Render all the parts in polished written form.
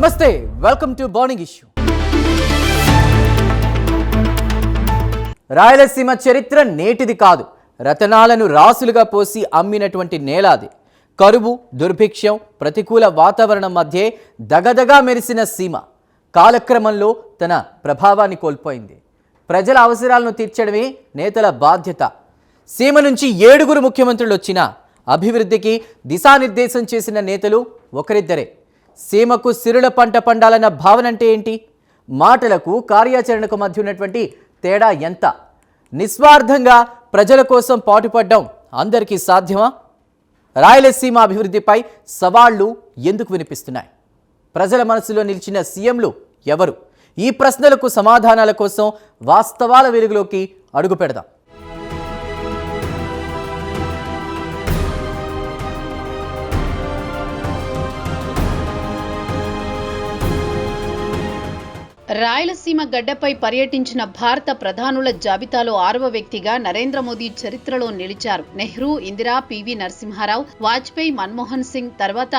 నమస్తే, welcome to morning issue. Rayalaseema చరిత్ర నేటిది కాదు. రతనాలను రాసులుగా పోసి అమ్మినటువంటి నేలాది. కరువు, దుర్భిక్షం, ప్రతికూల వాతావరణం మధ్య దగదగా మెరిసిన సీమ కాలక్రమంలో తన ప్రభావాన్ని కోల్పోయింది. ప్రజల అవసరాలను తీర్చడమే నేతల బాధ్యత. సీమ నుంచి 7 ముఖ్యమంత్రులు వచ్చినా అభివృద్ధికి దిశానిర్దేశం చేసిన నేతలు ఒకరిద్దరే. సీమకు సిరుల పంట పండాలన్న భావన అంటే ఏంటి? మాటలకు కార్యాచరణకు మధ్య ఉన్నటువంటి తేడా ఎంత? నిస్వార్థంగా ప్రజల కోసం పాటుపడడం అందరికీ సాధ్యమా? రాయలసీమ అభివృద్ధిపై సవాళ్లు ఎందుకు వినిపిస్తున్నాయి? ప్రజల మనసులో నిలిచిన సీఎంలు ఎవరు? ఈ ప్రశ్నలకు సమాధానాల కోసం వాస్తవాల వెలుగులోకి అడుగు పెడదాం. రాయలసీమ గడ్డపై పర్యటించిన భారత ప్రధానుల జాబితాలో 6వ వ్యక్తిగా నరేంద్ర మోదీ చరిత్రలో నిలిచారు. నెహ్రూ, ఇందిరా, పివి నరసింహారావు, వాజ్పేయి, మన్మోహన్ సింగ్ తర్వాత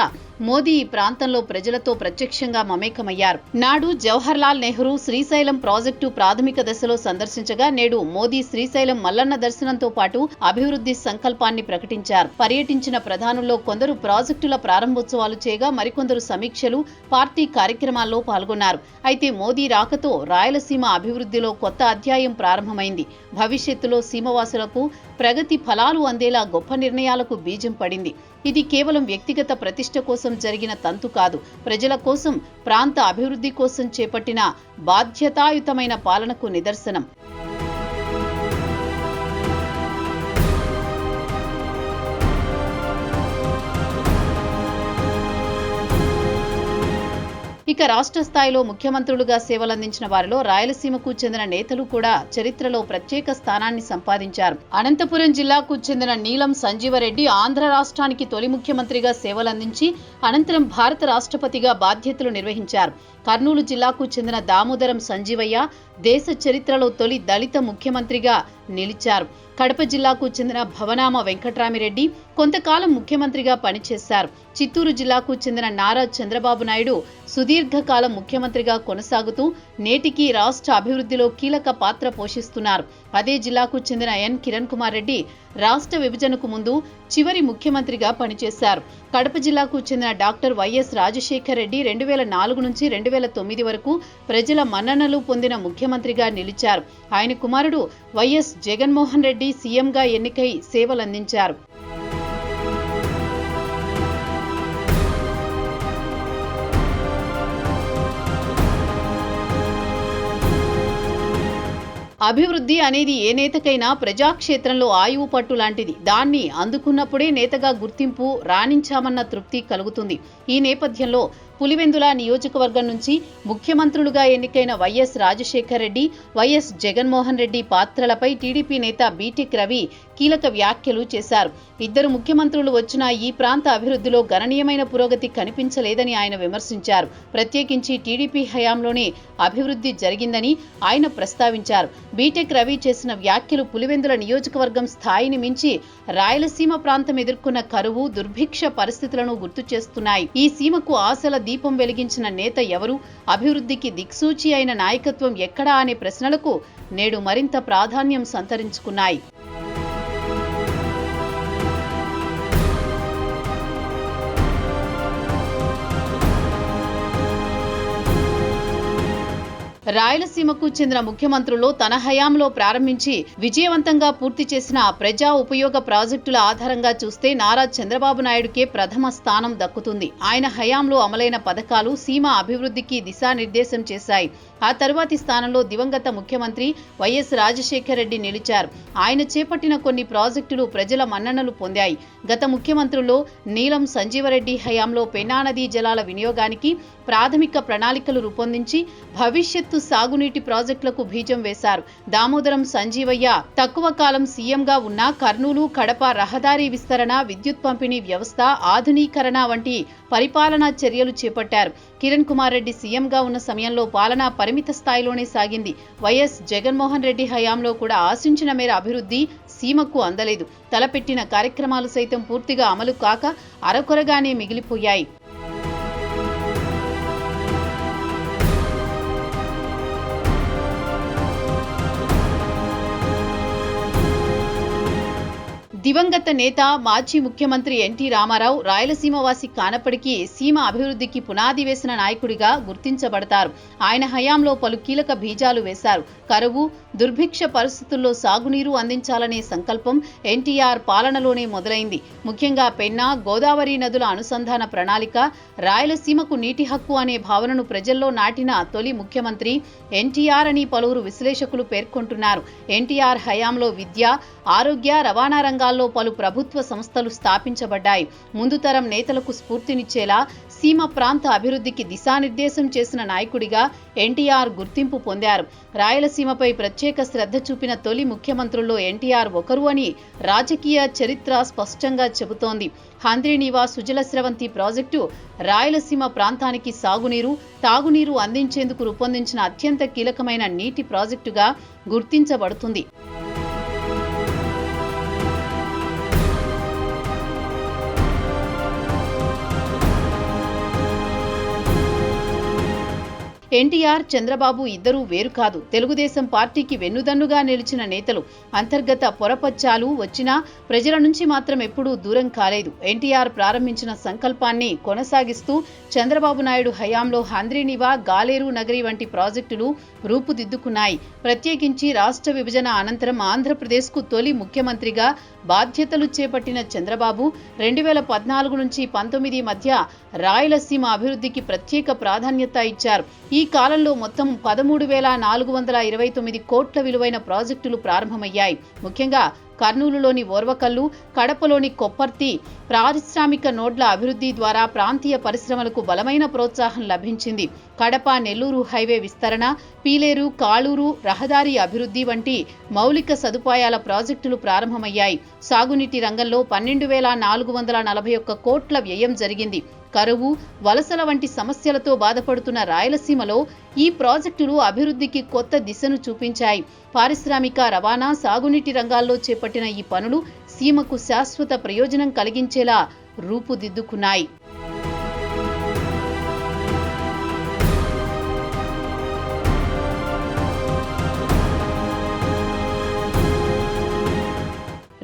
మోదీ ఈ ప్రాంతంలో ప్రజలతో ప్రత్యక్షంగా మమేకమయ్యారు. నాడు జవహర్లాల్ నెహ్రూ శ్రీశైలం ప్రాజెక్టు ప్రాథమిక దశలో సందర్శించగా, నేడు మోదీ శ్రీశైలం మల్లన్న దర్శనంతో పాటు అభివృద్ధి సంకల్పాన్ని ప్రకటించారు. పర్యటించిన ప్రధానుల్లో కొందరు ప్రాజెక్టుల ప్రారంభోత్సవాలు చేయగా, మరికొందరు సమీక్షలు, పార్టీ కార్యక్రమాల్లో పాల్గొన్నారు. అయితే మోదీ రాకతో రాయలసీమ అభివృద్ధిలో కొత్త అధ్యాయం ప్రారంభమైంది. భవిష్యత్తులో సీమవాసులకు ప్రగతి ఫలాలు అందేలా గొప్ప నిర్ణయాలకు బీజం పడింది. ఇది కేవలం వ్యక్తిగత ప్రతిష్ట కోసం జరిగిన తంతు కాదు. ప్రజల కోసం, ప్రాంత అభివృద్ధి కోసం చేపట్టిన బాధ్యతాయుతమైన పాలనకు నిదర్శనం. ఇక రాష్ట్ర స్థాయిలో ముఖ్యమంత్రులుగా సేవలందించిన వారిలో రాయలసీమకు చెందిన నేతలు కూడా చరిత్రలో ప్రత్యేక స్థానాన్ని సంపాదించారు. అనంతపురం జిల్లాకు చెందిన నీలం సంజీవరెడ్డి ఆంధ్ర రాష్ట్రానికి తొలి ముఖ్యమంత్రిగా సేవలందించి అనంతరం భారత రాష్ట్రపతిగా బాధ్యతలు నిర్వహించారు. కర్నూలు జిల్లాకు చెందిన దామోదరం సంజీవయ్య దేశ చరిత్రలో తొలి దళిత ముఖ్యమంత్రిగా నిలిచారు. కడప జిల్లాకు చెందిన భవనామ వెంకట్రామిరెడ్డి కొంతకాలం ముఖ్యమంత్రిగా పనిచేశారు. చిత్తూరు జిల్లాకు చెందిన నారా చంద్రబాబు నాయుడు సుదీర్ఘకాలం ముఖ్యమంత్రిగా కొనసాగుతూ నేటికి రాష్ట్ర అభివృద్ధిలో కీలక పాత్ర పోషిస్తున్నారు. అదే జిల్లాకు చెందిన ఎన్ కిరణ్ కుమార్ రెడ్డి రాష్ట్ర విభజనకు ముందు చివరి ముఖ్యమంత్రిగా పనిచేశారు. కడప జిల్లాకు చెందిన డాక్టర్ వైఎస్ రాజశేఖర్ రెడ్డి 2004 నుంచి 2009 వరకు ప్రజల మన్ననలు పొందిన ముఖ్యమంత్రిగా నిలిచారు. ఆయన కుమారుడు వైఎస్ జగన్మోహన్ రెడ్డి సీఎంగా ఎన్నికై సేవలందించారు. అభివృద్ధి అనేది ఏ నేతకైనా ప్రజాక్షేత్రంలో ఆయువు పట్టు లాంటిది. దాన్ని అందుకున్నప్పుడే నేతగా గుర్తింపు, రాణించామన్న తృప్తి కలుగుతుంది. ఈ నేపథ్యంలో పులివెందుల నియోజకవర్గం నుంచి ముఖ్యమంత్రులుగా ఎన్నికైన వైఎస్ రాజశేఖర్ రెడ్డి, వైఎస్ జగన్మోహన్ రెడ్డి పాత్రలపై టీడీపీ నేత బీటెక్ రవి కీలక వ్యాఖ్యలు చేశారు. ఇద్దరు ముఖ్యమంత్రులు వచ్చినా ఈ ప్రాంత అభివృద్ధిలో గణనీయమైన పురోగతి కనిపించలేదని ఆయన విమర్శించారు. ప్రత్యేకించి టీడీపీ హయాంలోనే అభివృద్ధి జరిగిందని ఆయన ప్రస్తావించారు. బీటెక్ రవి చేసిన వ్యాఖ్యలు పులివెందుల నియోజకవర్గం స్థాయిని మించి రాయలసీమ ప్రాంతం ఎదుర్కొన్న కరువు, దుర్భిక్ష పరిస్థితులను గుర్తు చేస్తున్నాయి. ఈ సీమకు ఆశల దీపం వెలిగించిన నేత ఎవరు? అభివృద్ధికి దిక్సూచి అయిన నాయకత్వం ఎక్కడా అనే ప్రశ్నలకు నేడు మరింత ప్రాధాన్యం సంతరించుకున్నాయి. రాయలసీమకు చెందిన ముఖ్యమంత్రులు తన హయాంలో ప్రారంభించి విజయవంతంగా పూర్తి చేసిన ప్రజా ఉపయోగ ప్రాజెక్టుల ఆధారంగా చూస్తే నారా చంద్రబాబు నాయుడుకే ప్రథమ స్థానం దక్కుతుంది. ఆయన హయాంలో అమలైన పథకాలు సీమ అభివృద్ధికి దిశానిర్దేశం చేశాయి. ఆ తర్వాతి స్థానంలో దివంగత ముఖ్యమంత్రి వైఎస్ రాజశేఖర్ రెడ్డి నిలిచారు. ఆయన చేపట్టిన కొన్ని ప్రాజెక్టులు ప్రజల మన్ననలు పొందాయి. గత ముఖ్యమంత్రుల్లో నీలం సంజీవరెడ్డి హయాంలో పెన్నా నదీ జలాల వినియోగానికి ప్రాథమిక ప్రణాళికలు రూపొందించి భవిష్యత్తు సాగునీటి ప్రాజెక్టులకు బీజం వేశారు. దామోదరం సంజీవయ్య తక్కువ కాలం సీఎంగా ఉన్న కర్నూలు, కడప రహదారి విస్తరణ, విద్యుత్ పంపిణీ వ్యవస్థ ఆధునీకరణ వంటి పరిపాలనా చర్యలు చేపట్టారు. కిరణ్ కుమార్ రెడ్డి సీఎంగా ఉన్న సమయంలో పాలన పరిమిత స్థాయిలోనే సాగింది. వైఎస్ జగన్మోహన్ రెడ్డి హయాంలో కూడా ఆశించిన మేర అభివృద్ధి సీమకు అందలేదు. తలపెట్టిన కార్యక్రమాలు సైతం పూర్తిగా అమలు కాక అరకొరగానే మిగిలిపోయాయి. దివంగత నేత మాజీ ముఖ్యమంత్రి ఎన్టీ రామారావు రాయలసీమవాసి కానప్పటికీ సీమ అభివృద్ధికి పునాది వేసిన నాయకుడిగా గుర్తించబడతారు. ఆయన హయాంలో పలు కీలక బీజాలు వేశారు. కరువు, దుర్భిక్ష పరిస్థితుల్లో సాగునీరు అందించాలనే సంకల్పం ఎన్టీఆర్ పాలనలోనే మొదలైంది. ముఖ్యంగా పెన్నా, గోదావరి నదుల అనుసంధాన ప్రణాళిక, రాయలసీమకు నీటి హక్కు అనే భావనను ప్రజల్లో నాటిన తొలి ముఖ్యమంత్రి ఎన్టీఆర్ అని పలువురు విశ్లేషకులు పేర్కొంటున్నారు. ఎన్టీఆర్ హయాంలో విద్య, ఆరోగ్య, రవాణా రంగాల్లో పలు ప్రభుత్వ సంస్థలు స్థాపించబడ్డాయి. ముందు తరం నేతలకు స్ఫూర్తినిచ్చేలా సీమ ప్రాంత అభివృద్ధికి దిశానిర్దేశం చేసిన నాయకుడిగా ఎన్టీఆర్ గుర్తింపు పొందారు. రాయలసీమపై ప్రత్యేక శ్రద్ధ చూపిన తొలి ముఖ్యమంత్రుల్లో ఎన్టీఆర్ ఒకరు అని రాజకీయ చరిత్ర స్పష్టంగా చెబుతోంది. హంద్రీనీవా సుజల స్రవంతి ప్రాజెక్టు రాయలసీమ ప్రాంతానికి సాగునీరు, తాగునీరు అందించేందుకు రూపొందించిన అత్యంత కీలకమైన నీటి ప్రాజెక్టుగా గుర్తించబడుతుంది. ఎన్టీఆర్, చంద్రబాబు ఇద్దరూ వేరు కాదు. తెలుగుదేశం పార్టీకి వెన్నుదన్నుగా నిలిచిన నేతలు. అంతర్గత పొరపచ్చాలు వచ్చినా ప్రజల నుంచి మాత్రం ఎప్పుడూ దూరం కాలేదు. ఎన్టీఆర్ ప్రారంభించిన సంకల్పాన్ని కొనసాగిస్తూ చంద్రబాబు నాయుడు హయాంలో హంద్రీనీవా, గాలేరు నగరి వంటి ప్రాజెక్టులు రూపుదిద్దుకున్నాయి. ప్రత్యేకించి రాష్ట్ర విభజన అనంతరం ఆంధ్రప్రదేశ్కు తొలి ముఖ్యమంత్రిగా బాధ్యతలు చేపట్టిన చంద్రబాబు 2014 నుంచి 19 మధ్య రాయలసీమ అభివృద్ధికి ప్రత్యేక ప్రాధాన్యత ఇచ్చారు. ఈ కాలంలో మొత్తం 13,429 కోట్ల విలువైన ప్రాజెక్టులు ప్రారంభమయ్యాయి. ముఖ్యంగా కర్నూలులోని ఓర్వకల్లు, కడపలోని కొప్పర్తి పారిశ్రామిక నోడ్ల అభివృద్ధి ద్వారా ప్రాంతీయ పరిశ్రమలకు బలమైన ప్రోత్సాహం లభించింది. కడప నెల్లూరు హైవే విస్తరణ, పీలేరు కాళూరు రహదారి అభివృద్ధి వంటి మౌలిక సదుపాయాల ప్రాజెక్టులు ప్రారంభమయ్యాయి. సాగునీటి రంగంలో 12,441 కోట్ల వ్యయం జరిగింది. కరువు, వలసల వంటి సమస్యలతో బాధపడుతున్న రాయలసీమలో ఈ ప్రాజెక్టులు అభివృద్ధికి కొత్త దిశను చూపించాయి. పారిశ్రామిక, రవాణా, సాగునీటి రంగాల్లో చేపట్టిన ఈ పనులు సీమకు శాశ్వత ప్రయోజనం కలిగించేలా రూపుదిద్దుకున్నాయి.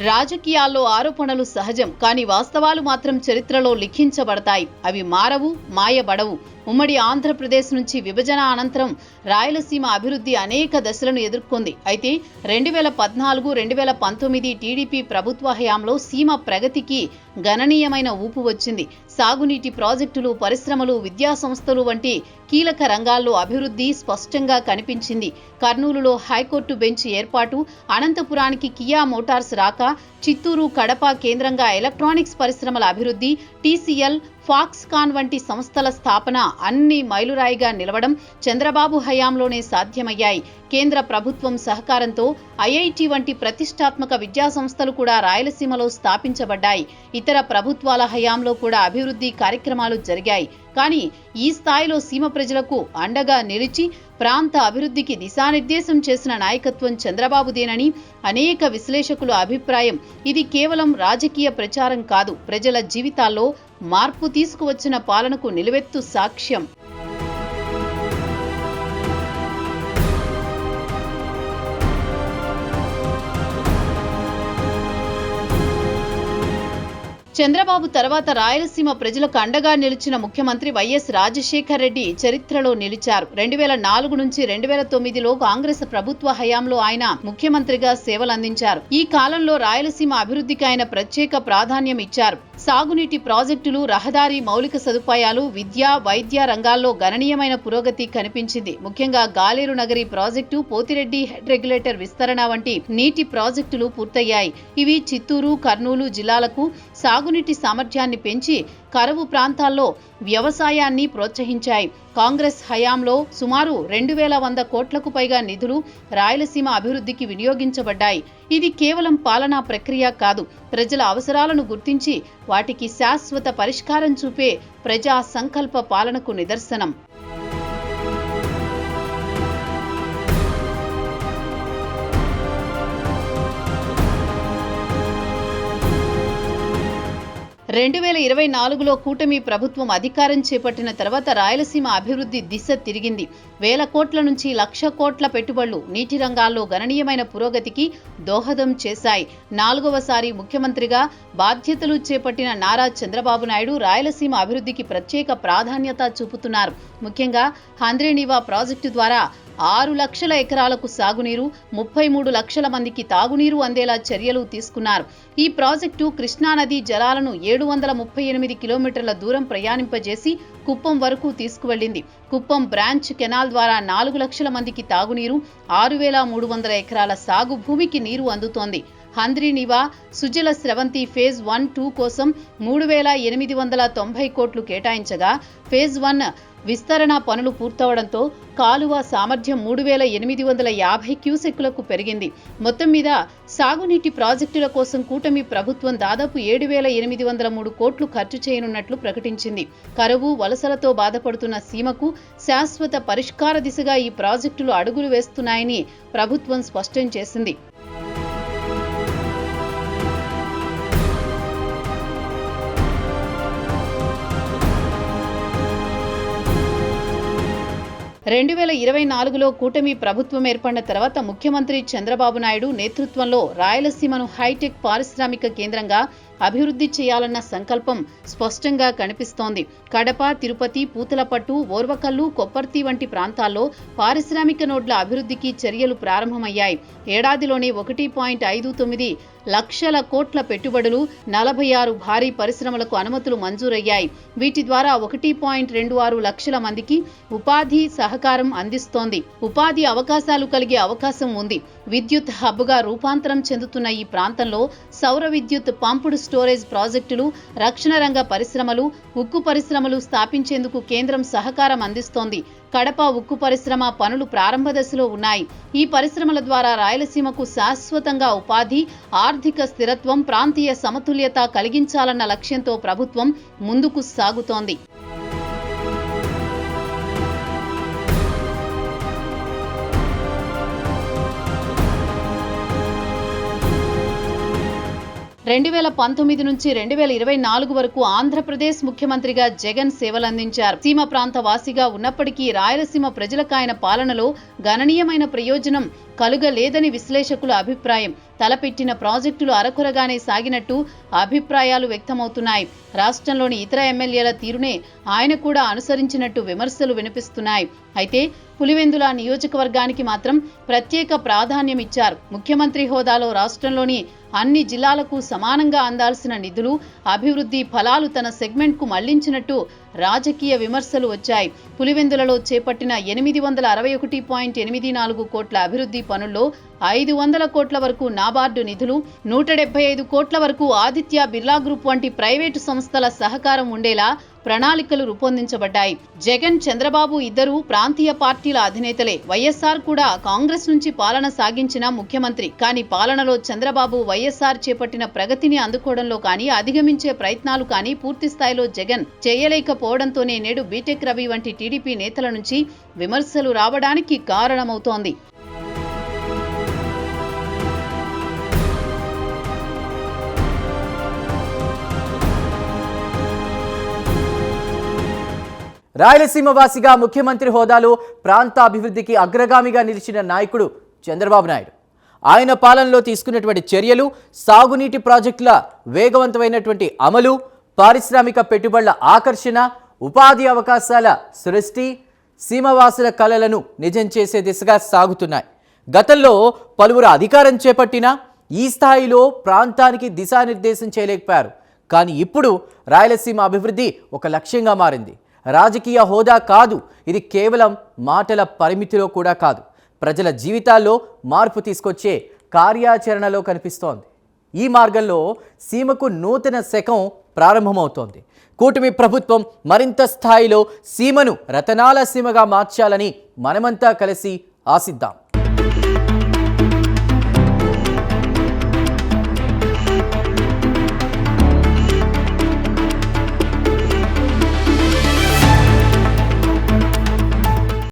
రాజకీయాల్లో ఆరోపణలు సహజం, కానీ వాస్తవాలు మాత్రం చరిత్రలో లిఖించబడతాయి. అవి మారవు, మాయబడవు. ఉమ్మడి ఆంధ్రప్రదేశ్ నుంచి విభజన అనంతరం రాయలసీమ అభివృద్ధి అనేక దశలను ఎదుర్కొంది. అయితే 2014-2019 టీడీపీ ప్రభుత్వ హయాంలో సీమ ప్రగతికి గణనీయమైన ఊపు వచ్చింది. సాగునీటి ప్రాజెక్టులు, పరిశ్రమలు, విద్యా సంస్థలు వంటి కీలక రంగాల్లో అభివృద్ధి స్పష్టంగా కనిపించింది. కర్నూలులో హైకోర్టు బెంచ్ ఏర్పాటు, అనంతపురానికి కియా మోటార్స్ రాక, చిత్తూరు, కడప కేంద్రంగా ఎలక్ట్రానిక్స్ పరిశ్రమల అభివృద్ధి, టీసీఎల్, ఫాక్స్కాన్ వంటి సంస్థల స్థాపన అన్ని మైలురాయిగా నిలవడం చంద్రబాబు హయాంలోనే సాధ్యమయ్యాయి. కేంద్ర ప్రభుత్వం సహకారంతో ఐఐటి వంటి ప్రతిష్టాత్మక విద్యా సంస్థలు కూడా రాయలసీమలో స్థాపించబడ్డాయి. ఇతర ప్రభుత్వాల హయాంలో కూడా అభివృద్ధి కార్యక్రమాలు జరిగాయి. కానీ ఈ స్థాయిలో సీమ ప్రజలకు అండగా నిలిచి ప్రాంత అభివృద్ధికి దిశానిర్దేశం చేసిన నాయకత్వం చంద్రబాబుదేనని అనేక విశ్లేషకుల అభిప్రాయం. ఇది కేవలం రాజకీయ ప్రచారం కాదు, ప్రజల జీవితాల్లో మార్పు తీసుకువచ్చిన పాలనకు నిలువెత్తు సాక్ష్యం. చంద్రబాబు తర్వాత రాయలసీమ ప్రజలకు అండగా నిలిచిన ముఖ్యమంత్రి వైఎస్ రాజశేఖర్ రెడ్డి చరిత్రలో నిలిచారు. 2004 నుంచి 2009లో కాంగ్రెస్ ప్రభుత్వ హయాంలో ఆయన ముఖ్యమంత్రిగా సేవలందించారు. ఈ కాలంలో రాయలసీమ అభివృద్ధికి ఆయన ప్రత్యేక ప్రాధాన్యం ఇచ్చారు. సాగునీటి ప్రాజెక్టులు, రహదారి మౌలిక సదుపాయాలు, విద్య, వైద్య రంగాల్లో గణనీయమైన పురోగతి కనిపించింది. ముఖ్యంగా Galeru Nagari project, Pothireddy head regulator విస్తరణ వంటి నీటి ప్రాజెక్టులు పూర్తయ్యాయి. ఇవి చిత్తూరు, కర్నూలు జిల్లాలకు సాగునీటి సామర్థ్యాన్ని పెంచి కరువు ప్రాంతాల్లో వ్యవసాయాన్ని ప్రోత్సహించాయి. కాంగ్రెస్ హయాంలో సుమారు 2,100 కోట్లకు పైగా నిధులు రాయలసీమ అభివృద్ధికి వినియోగించబడ్డాయి. ఇది కేవలం పాలనా ప్రక్రియ కాదు, ప్రజల అవసరాలను గుర్తించి వాటికి శాశ్వత పరిష్కారం చూపే ప్రజా సంకల్ప పాలనకు నిదర్శనం. 2024లో కూటమి ప్రభుత్వం అధికారం చేపట్టిన తర్వాత రాయలసీమ అభివృద్ధి దిశ తిరిగింది. వేల కోట్ల నుంచి 1,00,000 కోట్ల పెట్టుబడులు నీటి రంగాల్లో గణనీయమైన పురోగతికి దోహదం చేశాయి. 4వసారి ముఖ్యమంత్రిగా బాధ్యతలు చేపట్టిన నారా చంద్రబాబు నాయుడు రాయలసీమ అభివృద్ధికి ప్రత్యేక ప్రాధాన్యత చూపుతున్నారు. ముఖ్యంగా హంద్రీనీవా ప్రాజెక్టు ద్వారా 6 లక్షల ఎకరాలకు సాగునీరు, 33 లక్షల మందికి తాగునీరు అందేలా చర్యలు తీసుకున్నారు. ఈ ప్రాజెక్టు కృష్ణానది జలాలను 738 కిలోమీటర్ల దూరం ప్రయాణింపజేసి కుప్పం వరకు తీసుకువెళ్లింది. కుప్పం బ్రాంచ్ కెనాల్ ద్వారా 4 లక్షల మందికి తాగునీరు, 6,300 ఎకరాల సాగు భూమికి నీరు అందుతోంది. హంద్రీనీవా సుజల స్రవంతి ఫేజ్ 1-2 కోసం 3,890 కోట్లు కేటాయించగా ఫేజ్ 1 విస్తరణ పనులు పూర్తవడంతో కాలువ సామర్థ్యం 3,850 క్యూసెక్కులకు పెరిగింది. మొత్తం మీద సాగునీటి ప్రాజెక్టుల కోసం కూటమి ప్రభుత్వం దాదాపు 7,803 కోట్లు ఖర్చు చేయనున్నట్లు ప్రకటించింది. కరువు, వలసలతో బాధపడుతున్న సీమకు శాశ్వత పరిష్కార దిశగా ఈ ప్రాజెక్టులు అడుగులు వేస్తున్నాయని ప్రభుత్వం స్పష్టం చేసింది. రెండు 2024లో కూటమి ప్రభుత్వం ఏర్పడిన తర్వాత ముఖ్యమంత్రి చంద్రబాబు నాయుడు నేతృత్వంలో రాయలసీమను హైటెక్ పారిశ్రామిక కేంద్రంగా అభివృద్ధి చేయాలన్న సంకల్పం స్పష్టంగా కనిపిస్తోంది. కడప, తిరుపతి, పూతలపట్టు, ఓర్వకల్లు, కొప్పర్తి వంటి ప్రాంతాల్లో పారిశ్రామిక నోడ్ల అభివృద్ధికి చర్యలు ప్రారంభమయ్యాయి. ఏడాదిలోనే 1.59 లక్షల కోట్ల పెట్టుబడులు, 46 భారీ పరిశ్రమలకు అనుమతులు మంజూరయ్యాయి. వీటి ద్వారా 1.26 లక్షల మందికి ఉపాధి సహకారం అందిస్తోంది. ఉపాధి అవకాశాలు కలిగే అవకాశం ఉంది. విద్యుత్ హబ్గా రూపాంతరం చెందుతున్న ఈ ప్రాంతంలో సౌర విద్యుత్ పంపుడు స్టోరేజ్ ప్రాజెక్టులు, రక్షణ రంగ పరిశ్రమలు, ఉక్కు పరిశ్రమలు స్థాపించేందుకు కేంద్రం సహకారం అందిస్తోంది. కడప ఉక్కు పరిశ్రమ పనులు ప్రారంభ దశలో ఉన్నాయి. ఈ పరిశ్రమల ద్వారా రాయలసీమకు శాశ్వతంగా ఉపాధి, ఆర్థిక స్థిరత్వం, ప్రాంతీయ సమతుల్యత కలిగించాలన్న లక్ష్యంతో ప్రభుత్వం ముందుకు సాగుతోంది. రెండు 2019 నుంచి 2024 వరకు ఆంధ్రప్రదేశ్ ముఖ్యమంత్రిగా జగన్ సేవలందించారు. సీమ ప్రాంత వాసిగా ఉన్నప్పటికీ రాయలసీమ ప్రజలకు ఆయన పాలనలో గణనీయమైన ప్రయోజనం కలుగలేదని విశ్లేషకుల అభిప్రాయం. తలపెట్టిన ప్రాజెక్టులు అరకొరగానే సాగినట్టు అభిప్రాయాలు వ్యక్తమవుతున్నాయి. రాష్ట్రంలోని ఇతర ఎమ్మెల్యేల తీరునే ఆయన కూడా అనుసరించినట్టు విమర్శలు వినిపిస్తున్నాయి. అయితే పులివెందుల నియోజకవర్గానికి మాత్రం ప్రత్యేక ప్రాధాన్యం ఇచ్చారు. ముఖ్యమంత్రి హోదాలో రాష్ట్రంలోని అన్ని జిల్లాలకు సమానంగా అందాల్సిన నిధులు, అభివృద్ధి ఫలాలు తన సెగ్మెంట్కు మళ్లించినట్టు రాజకీయ విమర్శలు వచ్చాయి. పులివెందులలో చేపట్టిన 861.84 కోట్ల అభివృద్ధి పనుల్లో 500 కోట్ల వరకు నాబార్డు నిధులు, 175 కోట్ల వరకు ఆదిత్య బిర్లా గ్రూప్ వంటి ప్రైవేటు సంస్థల సహకారం ఉండేలా ప్రణాళికలు రూపొందించబడ్డాయి. జగన్, చంద్రబాబు ఇద్దరు ప్రాంతీయ పార్టీల అధినేతలే. వైఎస్ఆర్ కూడా కాంగ్రెస్ నుంచి పాలన సాగించిన ముఖ్యమంత్రి. కానీ పాలనలో చంద్రబాబు వైఎస్ఆర్ చేపట్టిన ప్రగతిని అందుకోవడంలో కానీ, అధిగమించే ప్రయత్నాలు కానీ పూర్తి స్థాయిలో జగన్ చేయలేకపోవడంతోనే నేడు బీటెక్ రవి వంటి టీడీపీ నేతల నుంచి విమర్శలు రావడానికి కారణమవుతోంది. రాయలసీమ వాసిగా ముఖ్యమంత్రి హోదాలో ప్రాంత అభివృద్ధికి అగ్రగామిగా నిలిచిన నాయకుడు చంద్రబాబు నాయుడు. ఆయన పాలనలో తీసుకున్నటువంటి చర్యలు, సాగునీటి ప్రాజెక్టుల వేగవంతమైనటువంటి అమలు, పారిశ్రామిక పెట్టుబడుల ఆకర్షణ, ఉపాధి అవకాశాల సృష్టి సీమవాసుల కలలను నిజం చేసే దిశగా సాగుతున్నాయి. గతంలో పలువురు అధికారం చేపట్టినా ఈ స్థాయిలో ప్రాంతానికి దిశానిర్దేశం చేయలేకపోయారు. కానీ ఇప్పుడు రాయలసీమ అభివృద్ధి ఒక లక్ష్యంగా మారింది. రాజకీయ హోదా కాదు, ఇది కేవలం మాటల పరిమితిలో కూడా కాదు, ప్రజల జీవితాల్లో మార్పు తీసుకొచ్చే కార్యాచరణలో కనిపిస్తోంది. ఈ మార్గంలో సీమకు నూతన శకం ప్రారంభమవుతోంది. కూటమి ప్రభుత్వం మరింత స్థాయిలో సీమను రతనాల సీమగా మార్చాలని మనమంతా కలిసి ఆశిద్దాం.